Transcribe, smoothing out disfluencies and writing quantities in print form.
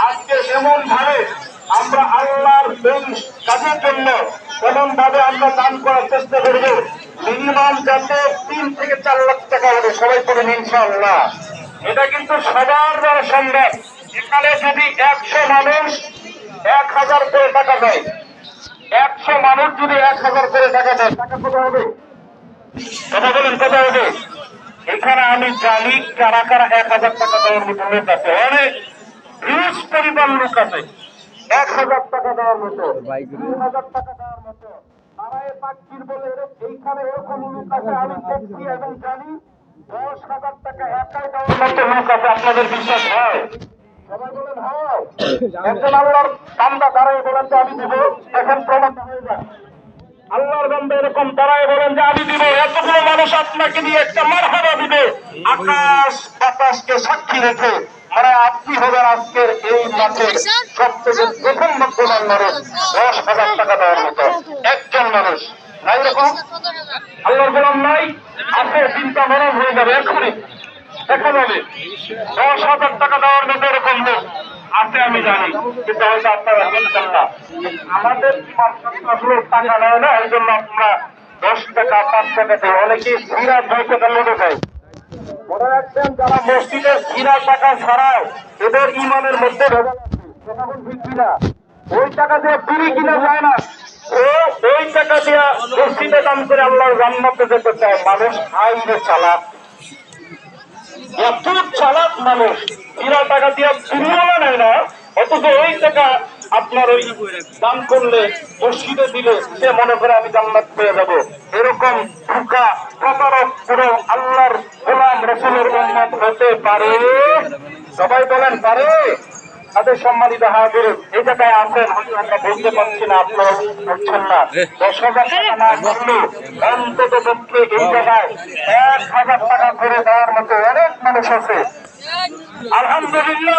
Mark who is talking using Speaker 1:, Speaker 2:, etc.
Speaker 1: আজকে এমন ভাবে আমরা আল্লাহর এই কাজের জন্য এমন ভাবে আমরা দান করার চেষ্টা করব, মিনিমাম যাতে 3 থেকে 4 লাখ টাকা হবে। সবাই করেন ইনশাআল্লাহ। এটা কিন্তু সবার দ্বারা সম্ভব। এখানে যদি 100 মানুষ 1000 করে টাকা দেয়, 100 মানুষ যদি 1000 করে টাকা দেয়, টাকা কত হবে? কথা বলেন, কত হবে? এখানে আমি জানি কারা কারা 1000 টাকা দেওয়ার মতো লোক আছে, অনেক হিউজ পরিমাণ লোক আছে 1000 টাকা দেওয়ার মতো, 2000 টাকা দেওয়ার মতো। তারাই তাকবীর বলে এইখানে এরকম লোক আছে, আমি দেখছি এবং জানি 10,000 টাকা একাই দেওয়ার মতো লোক আছে। আপনাদের বিশ্বাস হয়? সবাই বলেন হয়। একজন আল্লাহর বান্দা দাঁড়ায় বলেন যে আমি দিব, এখন প্রমাণ হয়ে যায়। আল্লাহর বান্দা এরকম দাঁড়ায় বলেন যে আমি দিব, এতগুলো মানুষ আপনাকে দিয়ে একটা মারহাবা দিবে, আকাশ বাতাসকে সাক্ষী রেখে, মানে আপনি হবেন আজকের এই মাঠের সবথেকে প্রথম নব্বমান মানুষ 10,000 টাকা দেওয়ার মতো একজন মানুষ। নাই এরকম আল্লাহর গোলাম নাই? আছে, চিন্তা মরণ হয়ে যাবে এক্ষুনি দেখা যাবে। 10,000 টাকা দেওয়ার মতো এরকম লোক আছে আমি জানি, কিন্তু হয়তো আপনারা জানতেন না। আমাদের আসলে টাকা নেয় না, এই জন্য আপনারা 10 টাকা 5 টাকা দেয়, অনেকে সিরাজ 2 টাকা লোকে দেয়। মনে রাখবেন, যারা মসজিদের সিরাজ টাকা ছাড়াও এদের ইমানের মধ্যে ভেজাল আছে। ঠিক কিনা? ওই টাকা দিয়ে বিড়ি কিনা যায় না, ও ওই টাকা দিয়ে মসজিদে দান করে আল্লাহর জান্নাতে যেতে চায়। মানুষ আইনে চালাক, এত চালাক মানুষ, বিনা টাকা দিয়ে বিনিময় নেয় না, অথচ ওই টাকা আপনার ওই দান করলে মসজিদে দিলে সে মনে করে আমি জান্নাত পেয়ে যাবো। এরকম ধোঁকা প্রতারক কোন আল্লাহর গোলাম রাসূলের উম্মত হতে পারে? সবাই বলেন পারে? তাদের সম্মানিত হাজির এই জায়গায় আসেন, আমরা বলতে পারছি না, আপনারা বুঝছেন না। 10,000 টাকা না করলে অন্তত পক্ষে এই জায়গায় 1,000 টাকা করে দেওয়ার মতো অনেক মানুষ আছে। আলহামদুলিল্লাহ।